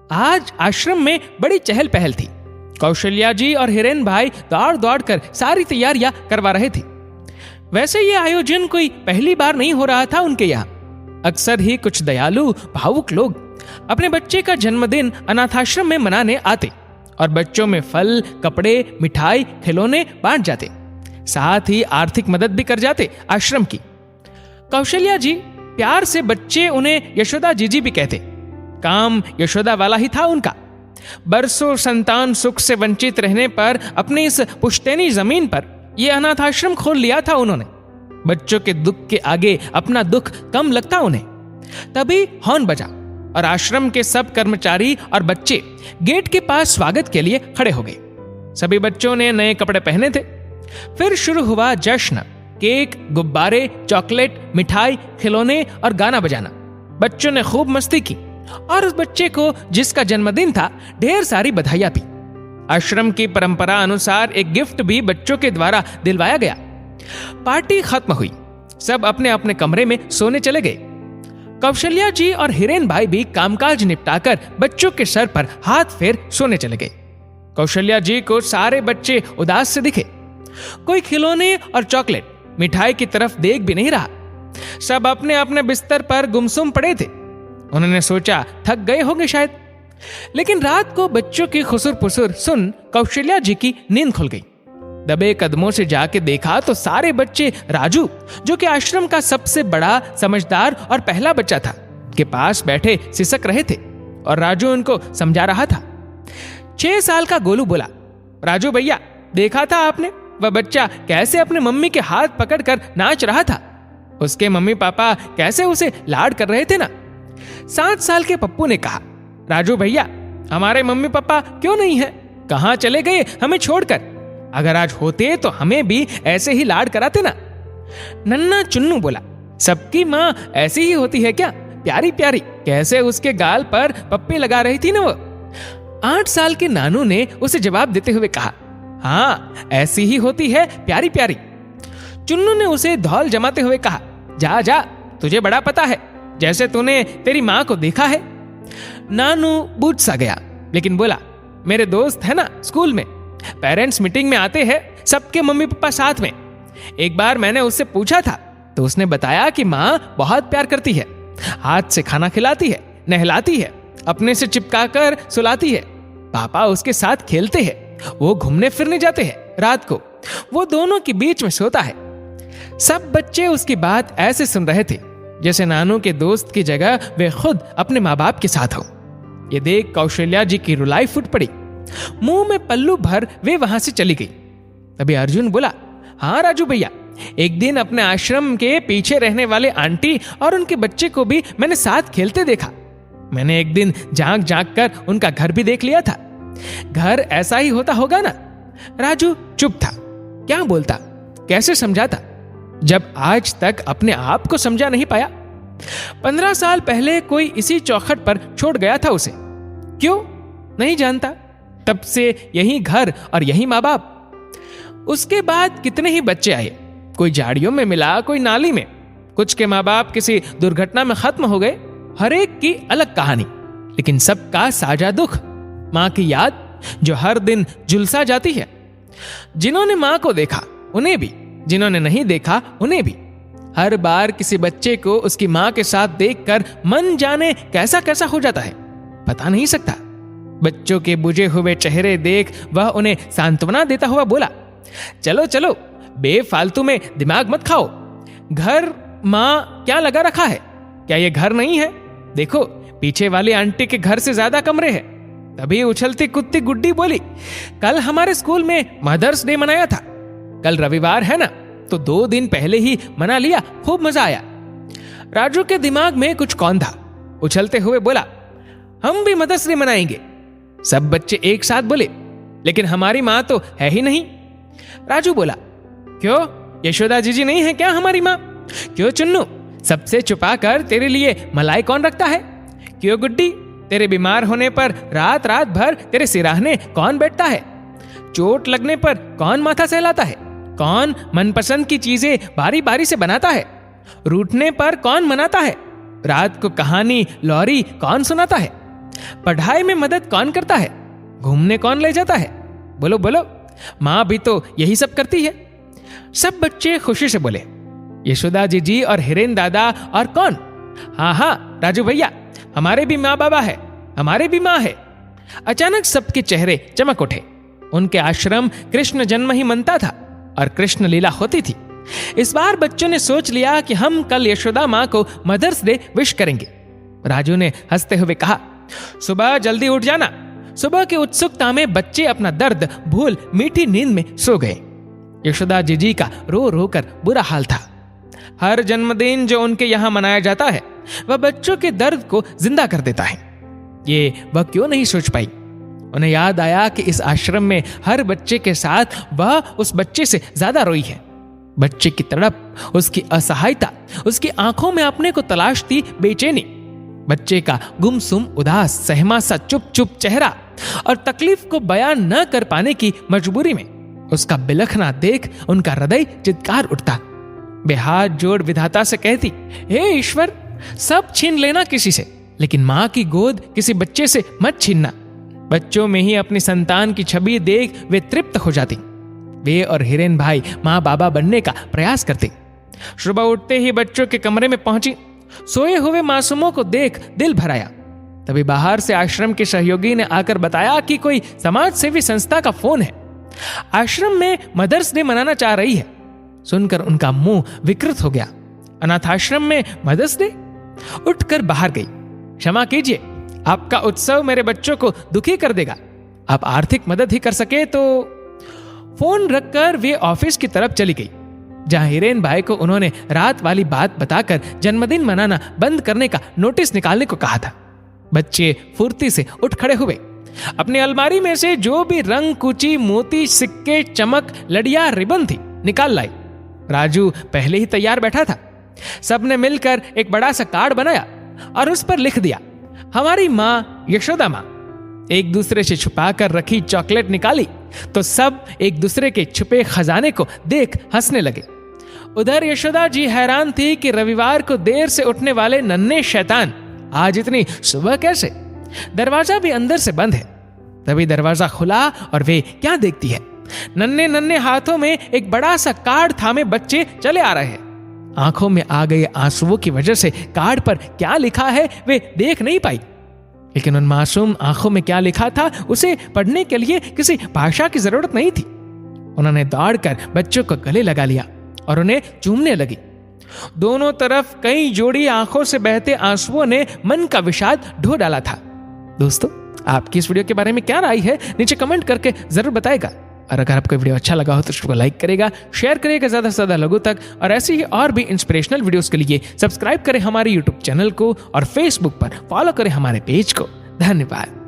आज आश्रम में बड़ी चहल पहल थी। कौशल्या जी और हिरेन भाई दौड़ दौड़ कर सारी तैयारियां करवा रहे थे। वैसे ये आयोजन कोई पहली बार नहीं हो रहा था उनके यहाँ। अक्सर ही कुछ दयालु भावुक लोग अपने बच्चे का जन्मदिन अनाथाश्रम में मनाने आते और बच्चों में फल, कपड़े, मिठाई, खिलौने बांट जाते, साथ ही आर्थिक मदद भी कर जाते आश्रम की। कौशल्या जी प्यार से बच्चे उन्हें यशोदा जीजी भी कहते। काम यशोदा वाला ही था उनका। बरसों संतान सुख से वंचित रहने पर अपनी इस पुश्तैनी जमीन पर यह अनाथाश्रम खोल लिया था उन्होंने। बच्चों के दुख के आगे अपना दुख कम लगता उन्हें। तभी हॉर्न बजा और आश्रम के सब कर्मचारी और बच्चे गेट के पास स्वागत के लिए खड़े हो गए। सभी बच्चों ने नए कपड़े पहने थे। फिर शुरू हुआ जश्न। केक, गुब्बारे, चॉकलेट, मिठाई, खिलौने और गाना बजाना। बच्चों ने खूब मस्ती की और उस बच्चे को जिसका जन्मदिन था ढेर सारी बधाइयां दी। आश्रम की परंपरा अनुसार एक गिफ्ट भी बच्चों के द्वारा दिलवाया गया। पार्टी खत्म हुई। सब अपने अपने कमरे में सोने चले गए। कौशल्या जी और हिरेन भाई भी कामकाज निपटाकर बच्चों के सर पर हाथ फेर सोने चले गए। कौशल्या जी को सारे बच्चे उदास से दिखे। कोई खिलौने और चॉकलेट, मिठाई की तरफ देख भी नहीं रहा। सब अपने अपने बिस्तर पर गुमसुम पड़े थे। उन्होंने सोचा थक गए होंगे शायद। लेकिन रात को बच्चों की खुसुर पुसुर सुन कौशल्या जी की नींद खुल गई। दबे कदमों से जाके देखा तो सारे बच्चे राजू, जो कि आश्रम का सबसे बड़ा, समझदार और पहला बच्चा था, के पास बैठे सिसक रहे थे और राजू उनको समझा रहा था। 6 साल का गोलू बोला, राजू भैया देखा था आपने वह बच्चा कैसे अपने मम्मी के हाथ पकड़कर नाच रहा था? उसके मम्मी पापा कैसे उसे लाड कर रहे थे ना। 7 साल के पप्पू ने कहा, राजू भैया हमारे मम्मी पापा क्यों नहीं है? कहां चले गए हमें छोड़कर? अगर आज होते तो हमें भी ऐसे ही लाड कराते ना। नन्ना चुन्नू बोला, सबकी माँ ऐसी ही होती है क्या? प्यारी प्यारी कैसे उसके गाल पर पप्पी लगा रही थी ना वो। 8 साल के नानू ने उसे जवाब देते हुए कहा, हाँ ऐसी ही होती है प्यारी प्यारी। चुन्नू ने उसे धौल जमाते हुए कहा, जा जा तुझे बड़ा पता है, जैसे तूने तेरी माँ को देखा है। नानू बूझ सा गया लेकिन बोला, मेरे दोस्त है ना स्कूल में, पेरेंट्स मीटिंग में आते हैं सबके मम्मी पापा साथ में। एक बार मैंने उससे पूछा था तो उसने बताया कि माँ बहुत प्यार करती है, हाथ से खाना खिलाती है, नहलाती है, अपने से चिपका कर सुलाती है। पापा उसके साथ खेलते हैं, वो घूमने फिरने जाते हैं, रात को वो दोनों के बीच में सोता है। सब बच्चे उसकी बात ऐसे सुन रहे थे जैसे नानू के दोस्त की जगह वे खुद अपने माँ बाप के साथ हो। ये देख कौशल्या जी की रुलाई फूट पड़ी। मुंह में पल्लू भर वे वहां से चली गई। तभी अर्जुन बोला, हाँ राजू भैया, एक दिन अपने आश्रम के पीछे रहने वाले आंटी और उनके बच्चे को भी मैंने साथ खेलते देखा। मैंने एक दिन झांक झांक कर उनका घर भी देख लिया था। घर ऐसा ही होता होगा ना। राजू चुप था, क्या बोलता, कैसे समझाता, जब आज तक अपने आप को समझा नहीं पाया। 15 साल पहले कोई इसी चौखट पर छोड़ गया था उसे। क्यों नहीं जानता। तब से यही घर और यही माँ बाप। उसके बाद कितने ही बच्चे आए, कोई झाड़ियों में मिला, कोई नाली में, कुछ के माँ बाप किसी दुर्घटना में खत्म हो गए। हर एक की अलग कहानी, लेकिन सबका साझा दुख, माँ की याद जो हर दिन झुलसा जाती है। जिन्होंने माँ को देखा उन्हें भी, जिन्होंने नहीं देखा उन्हें भी। हर बार किसी बच्चे को उसकी माँ के साथ देखकर मन जाने कैसा कैसा हो जाता है, पता नहीं सकता। बच्चों के बुझे हुए चेहरे देख वह उन्हें सांत्वना देता हुआ बोला, चलो चलो बेफालतू में दिमाग मत खाओ। घर माँ क्या लगा रखा है? क्या ये घर नहीं है? देखो पीछे वाली आंटी के घर से ज्यादा कमरे हैं। तभी उछलती कुत्ती गुड्डी बोली, कल हमारे स्कूल में मदर्स डे मनाया था। कल रविवार है ना, तो 2 दिन पहले ही मना लिया, खूब मजा आया। राजू के दिमाग में कुछ कौन था, उछलते हुए बोला, हम भी मदर्स डे मनाएंगे। सब बच्चे एक साथ बोले, लेकिन हमारी माँ तो है ही नहीं। राजू बोला, क्यों यशोदा जीजी नहीं है क्या हमारी माँ? क्यों चुन्नू सबसे छुपा कर तेरे लिए मलाई कौन रखता है? क्यों गुड्डी तेरे बीमार होने पर रात रात भर तेरे सिराहने कौन बैठता है? चोट लगने पर कौन माथा सहलाता है? कौन मनपसंद की चीजें बारी बारी से बनाता है? रूठने पर कौन मनाता है? रात को कहानी लौरी कौन सुनाता है? पढ़ाई में मदद कौन करता है? घूमने कौन ले जाता है? बोलो बोलो, माँ भी तो यही सब करती है। सब बच्चे खुशी से बोले, यशोदा जीजी और हिरेन दादा और कौन? हाँ हाँ राजू भैया, हमारे भी माँ बाबा है, हमारे भी माँ है। अचानक सबके चेहरे चमक उठे। उनके आश्रम कृष्ण जन्म ही मनता था और कृष्ण लीला होती थी। इस बार बच्चों ने सोच लिया कि हम कल यशोदा माँ को मदर्स डे विश करेंगे। राजू ने हंसते हुए कहा, सुबह जल्दी उठ जाना। सुबह की उत्सुकता में बच्चे अपना दर्द भूल मीठी नींद में सो गए। यशोदा जीजी का रो रो कर बुरा हाल था। हर जन्मदिन जो उनके यहाँ मनाया जाता है वह बच्चों के दर्द को जिंदा कर देता है। ये वह क्यों नहीं सोच पाई। उन्हें याद आया कि इस आश्रम में हर बच्चे के साथ वह उस बच्चे से ज्यादा रोई है। बच्चे की तड़प, उसकी असहायता, उसकी आंखों में अपने को तलाशती बेचैनी, बच्चे का गुमसुम उदास सहमा सा चुप चुप चेहरा और तकलीफ को बयान न कर पाने की मजबूरी में उसका बिलखना देख उनका हृदय चित्कार उठता। वे हाथ जोड़ विधाता से कहती, हे ईश्वर, सब छीन लेना किसी से, लेकिन माँ की गोद किसी बच्चे से मत छीनना। बच्चों में ही अपनी संतान की छवि देख वे तृप्त हो जाती। वे और हिरेन भाई माँ बाबा बनने का प्रयास करते। सुबह उठते ही बच्चों के कमरे में पहुंची। सोए हुए मासूमों को देख दिल भर आया। तभी बाहर से आश्रम के सहयोगी ने आकर बताया कि कोई समाज सेवी संस्था का फोन है, आश्रम में मदर्स डे मनाना चाह रही है। सुनकर उनका मुंह विकृत हो गया। अनाथाश्रम में मदर्स डे? उठकर बाहर गई। क्षमा कीजिए, आपका उत्सव मेरे बच्चों को दुखी कर देगा। आप आर्थिक मदद ही कर सके तो। फोन रखकर वे ऑफिस की तरफ चली गई, जहां हिरेन भाई को उन्होंने रात वाली बात बताकर जन्मदिन मनाना बंद करने का नोटिस निकालने को कहा था। बच्चे फुर्ती से उठ खड़े हुए। अपनी अलमारी में से जो भी रंग, कुची, मोती, सिक्के, चमक, लड़िया, रिबन थी निकाल लाई। राजू पहले ही तैयार बैठा था। सबने मिलकर एक बड़ा सा कार्ड बनाया और उस पर लिख दिया, हमारी माँ यशोदा माँ। एक दूसरे से छुपा कर रखी चॉकलेट निकाली तो सब एक दूसरे के छुपे खजाने को देख हंसने लगे। उधर यशोदा जी हैरान थी कि रविवार को देर से उठने वाले नन्हे शैतान आज इतनी सुबह कैसे। दरवाजा भी अंदर से बंद है। तभी दरवाजा खुला और वे क्या देखती है, नन्हे नन्हे हाथों में एक बड़ा सा कार्ड थामे बच्चे चले आ रहे हैं। आंखों में आ गए आंसुओं की वजह से कार्ड पर क्या लिखा है वे देख नहीं पाई, लेकिन उन मासूम आंखों में क्या लिखा था उसे पढ़ने के लिए किसी भाषा की जरूरत नहीं थी। उन्होंने दौड़कर बच्चों को गले लगा लिया और उन्हें चूमने लगी। दोनों तरफ कई जोड़ी आंखों से बहते आंसुओं ने मन का विषाद ढो डाला था। दोस्तों, आपकी इस वीडियो के बारे में क्या राय है नीचे कमेंट करके जरूर बताएगा। और अगर आपको वीडियो अच्छा लगा हो तो इसको लाइक करेगा, शेयर करेगा ज्यादा से ज्यादा लोगों तक। और ऐसे ही और भी इंस्पिरेशनल वीडियोस के लिए सब्सक्राइब करें हमारे यूट्यूब चैनल को और फेसबुक पर फॉलो करें हमारे पेज को। धन्यवाद।